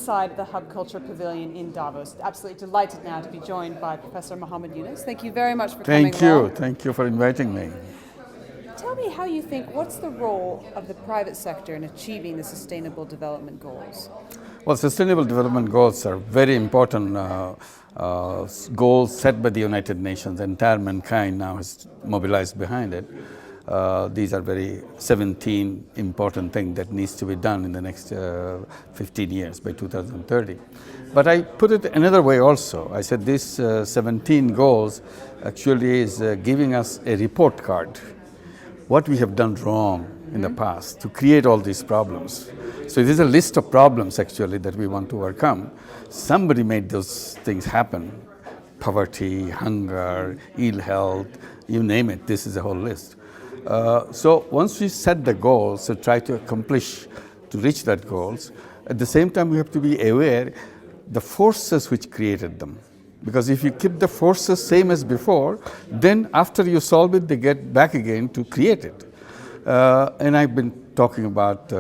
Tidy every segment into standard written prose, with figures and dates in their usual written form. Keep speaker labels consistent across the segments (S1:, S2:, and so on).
S1: inside the Hub Culture Pavilion in Davos. Absolutely delighted now to be joined by Professor Mohammed Yunus. Thank you very much for coming along.
S2: Thank you for inviting me.
S1: Tell me how you think, what's the role of the private sector in achieving the Sustainable Development Goals?
S2: Well, Sustainable Development Goals are very important goals set by the United Nations. Entire mankind now is mobilized behind it. These are very 17 important things that needs to be done in the next 15 years by 2030. But I put it another way also. I said these 17 goals actually is giving us a report card. What we have done wrong in the past to create all these problems. So it is a list of problems actually that we want to overcome. Somebody made those things happen. Poverty, hunger, ill health, you name it, this is a whole list. So once we set the goals to try to accomplish, to reach that goals, at the same time we have to be aware the forces which created them. Because if you keep the forces same as before, then after you solve it, they get back again to create it. And I've been talking about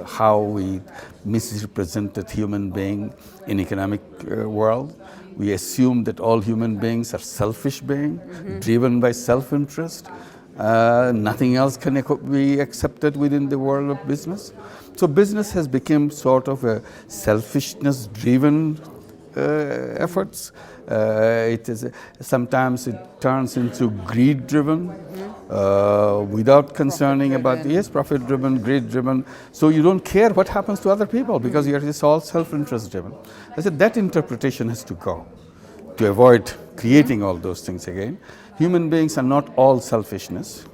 S2: how we misrepresented human being in economic world. We assume that all human beings are selfish beings, driven by self-interest. Nothing else can be accepted within the world of business. So business has become sort of a selfishness-driven efforts. Sometimes it turns into greed-driven, without concerning about profit-driven, greed-driven. So you don't care what happens to other people because you're just all self-interest-driven. I said that interpretation has to go to avoid creating all those things again. Human beings are not all selfishness.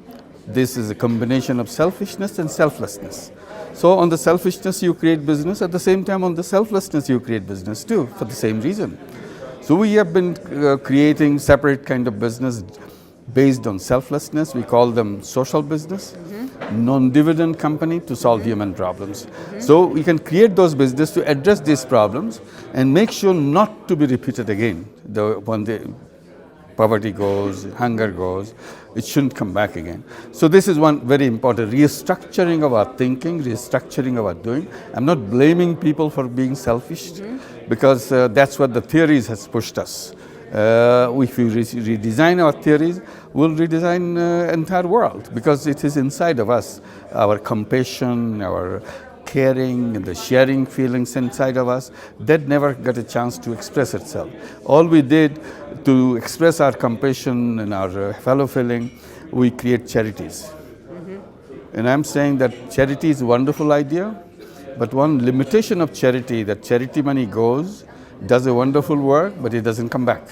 S2: This is a combination of selfishness and selflessness. So on the selfishness you create business, at the same time on the selflessness you create business too, for the same reason. So we have been creating separate kind of business based on selflessness. We call them social business, non-dividend company to solve human problems. So we can create those business to address these problems and make sure not to be repeated again. When the poverty goes, hunger goes, it shouldn't come back again. So this is one very important restructuring of our thinking, restructuring of our doing. I'm not blaming people for being selfish because that's what the theories has pushed us. If we redesign our theories, we'll redesign entire world because it is inside of us. Our compassion, our caring, and the sharing feelings inside of us, that never got a chance to express itself. All we did to express our compassion and our fellow feeling, we create charities. And I'm saying that charity is a wonderful idea, but one limitation of charity, that charity money goes, does a wonderful work, but it doesn't come back.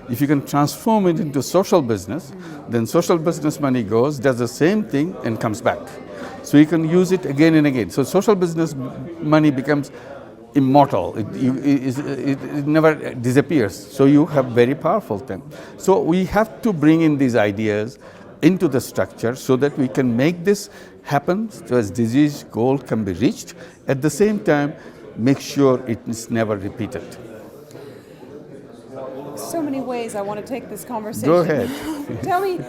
S2: If you can transform it into social business, then social business money goes, does the same thing and comes back. So you can use it again and again. So social business money becomes immortal. It never disappears. So you have very powerful thing. So we have to bring in these ideas into the structure so that we can make this happen, so as disease goal can be reached. At the same time, make sure it is never repeated.
S1: So many ways I want to take this conversation.
S2: Go ahead.
S1: Tell me,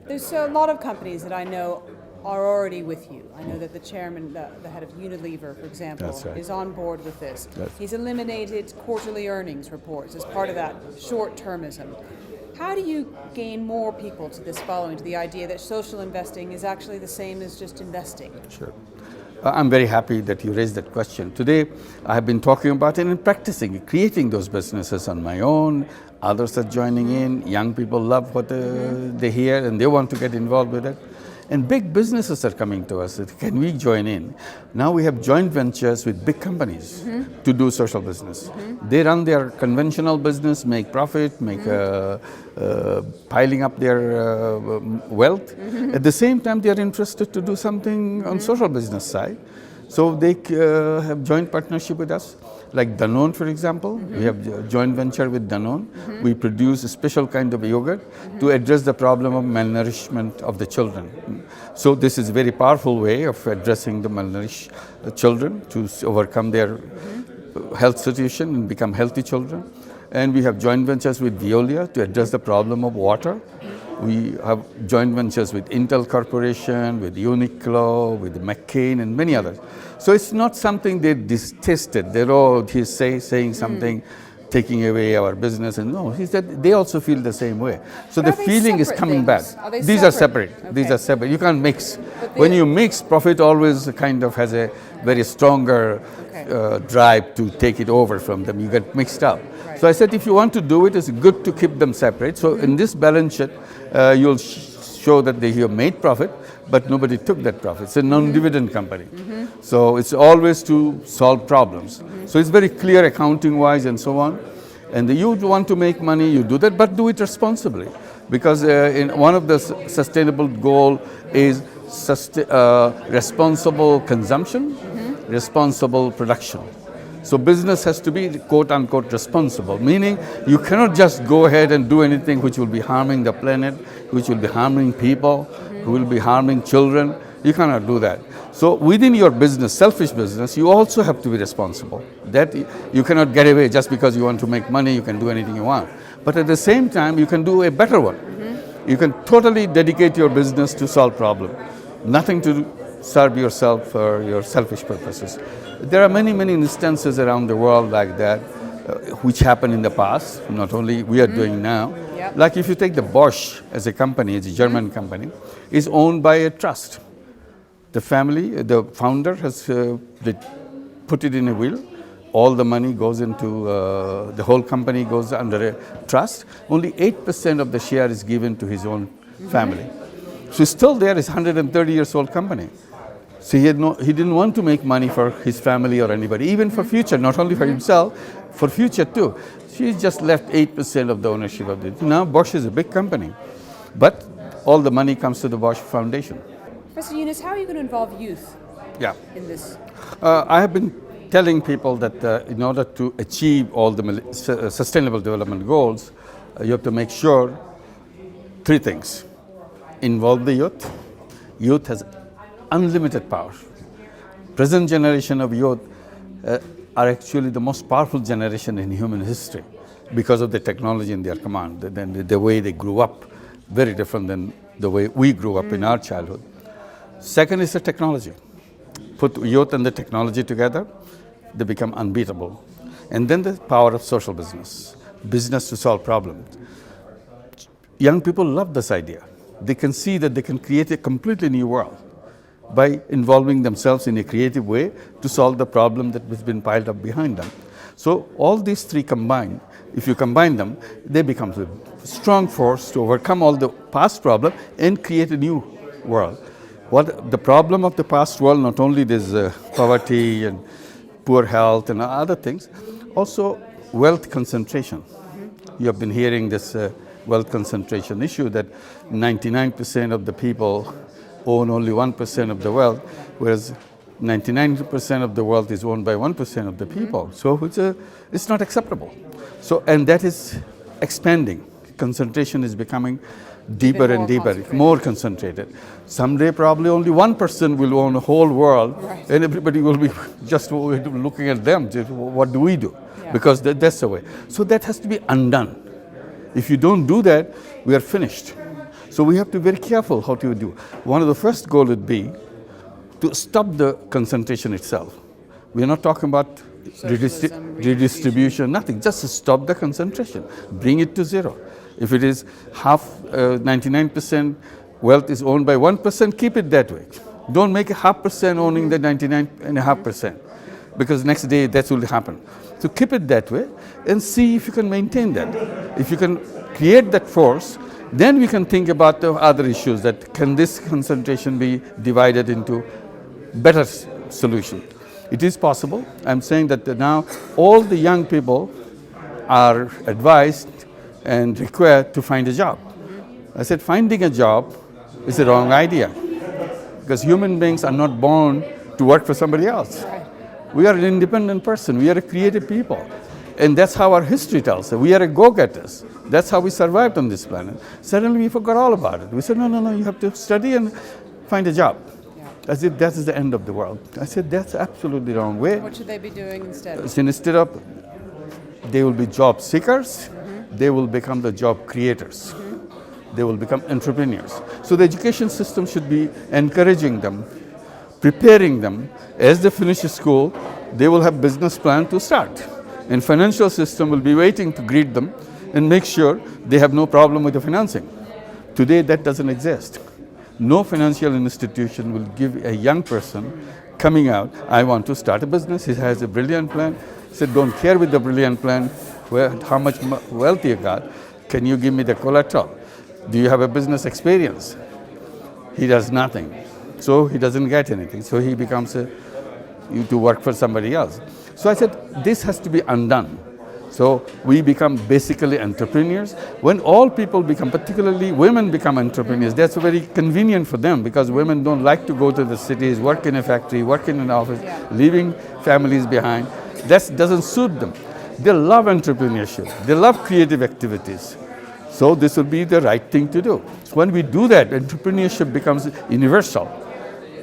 S1: there's a lot of companies that I know are already with you. I know that the chairman, the head of Unilever, for example, is on board with this. He's eliminated quarterly earnings reports as part of that short-termism. How do you gain more people to this following, to the idea that social investing is actually the same as just investing?
S2: Sure. I'm very happy that you raised that question. Today, I have been talking about it and practicing, creating those businesses on my own. Others are joining in. Young people love what they hear and they want to get involved with it. And big businesses are coming to us. Can we join in? Now we have joint ventures with big companies to do social business. They run their conventional business, make profit, make piling up their wealth. At the same time, they are interested to do something on social business side. So they have joint partnership with us. Like Danone, for example, we have a joint venture with Danone. We produce a special kind of yogurt to address the problem of malnourishment of the children. So this is a very powerful way of addressing the malnourished children to overcome their health situation and become healthy children. And we have joint ventures with Veolia to address the problem of water. We have joint ventures with Intel Corporation, with Uniqlo, with McCain, and many others. So it's not something they detested. They're all, he's saying something, taking away our business. And no, he said they also feel the same way. So the feeling is coming back. These are separate. Okay. These are separate. You can't mix. When you mix, profit always kind of has a very stronger drive to take it over from them. You get mixed up. Right. So I said, if you want to do it, it's good to keep them separate. So in this balance sheet, you'll show that they have made profit, but nobody took that profit. It's a non-dividend company. So it's always to solve problems. So it's very clear accounting-wise and so on. And you want to make money, you do that, but do it responsibly. Because in one of the sustainable goal is responsible consumption, responsible production. So business has to be quote-unquote responsible, meaning you cannot just go ahead and do anything which will be harming the planet, which will be harming people, who will be harming children. You cannot do that. So within your business, selfish business, you also have to be responsible. That you cannot get away just because you want to make money, you can do anything you want. But at the same time, you can do a better one. You can totally dedicate your business to solve problems. Nothing to serve yourself for your selfish purposes. There are many, many instances around the world like that, which happened in the past, not only we are doing now. Yep. Like if you take the Bosch as a company, it's a German company, is owned by a trust. The family, the founder has put it in a will. All the money goes into, the whole company goes under a trust. Only 8% of the share is given to his own family. So still there is a 130 years old company. So he didn't want to make money for his family or anybody, even for future, not only for himself, for future too. She just left 8% of the ownership of it. Now Bosch is a big company, but all the money comes to the Bosch Foundation.
S1: Professor Yunus, how are you going to involve youth in this?
S2: I have been telling people that in order to achieve all the sustainable development goals, you have to make sure three things. Involve the youth. Youth has unlimited power. Present generation of youth are actually the most powerful generation in human history because of the technology in their command, the way they grew up, very different than the way we grew up in our childhood. Second is the technology. Put youth and the technology together, they become unbeatable. And then the power of social business, business to solve problems. Young people love this idea. They can see that they can create a completely new world by involving themselves in a creative way to solve the problem that has been piled up behind them. So all these three combined, if you combine them, they become a strong force to overcome all the past problems and create a new world. What the problem of the past world, not only this poverty and poor health and other things, also wealth concentration. You have been hearing this wealth concentration issue that 99% of the people own only 1% of the wealth, whereas 99% of the wealth is owned by 1% of the people. So it's not acceptable. So, and that is expanding. Concentration is becoming deeper and deeper, more concentrated. Someday probably only one person will own the whole world, and everybody will be just looking at them. What do we do? Yeah. Because that's the way. So that has to be undone. If you don't do that, we are finished. So we have to be very careful how to do. One of the first goals would be to stop the concentration itself. We are not talking about redistribution, nothing. Just stop the concentration. Bring it to zero. If it is 99% wealth is owned by 1%, keep it that way. Don't make 0.5% owning the 99.5%, because next day that will happen. So keep it that way and see if you can maintain that. If you can create that force, then we can think about the other issues, that can this concentration be divided into better solution. It is possible. I'm saying that now all the young people are advised and required to find a job. I said finding a job is the wrong idea, because human beings are not born to work for somebody else. We are an independent person. We are a creative people. And that's how our history tells us. We are a go-getters. That's how we survived on this planet. Suddenly we forgot all about it. We said, no, you have to study and find a job. As if that is the end of the world. I said, that's absolutely the wrong way.
S1: What should they be doing instead?
S2: So instead of, they will be job seekers, they will become the job creators. they will become entrepreneurs. So the education system should be encouraging them, preparing them. As they finish school, they will have business plan to start. And financial system will be waiting to greet them and make sure they have no problem with the financing. Today, that doesn't exist. No financial institution will give a young person coming out, I want to start a business. He has a brilliant plan. He said, don't care with the brilliant plan, how much wealth you got. Can you give me the collateral? Do you have a business experience? He does nothing. So he doesn't get anything. So he becomes to work for somebody else. So I said, this has to be undone. So we become basically entrepreneurs. When all people become, particularly women become entrepreneurs, that's very convenient for them because women don't like to go to the cities, work in a factory, work in an office, leaving families behind. That doesn't suit them. They love entrepreneurship. They love creative activities. So this will be the right thing to do. So when we do that, entrepreneurship becomes universal.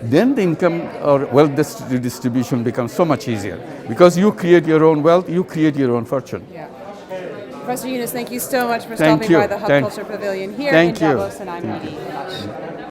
S2: Then the income or wealth redistribution becomes so much easier because you create your own wealth, you create your own fortune.
S1: Yeah. Professor Yunus, thank you so much for stopping by the Hub Culture Pavilion here in Davos, and I'm Nidhi.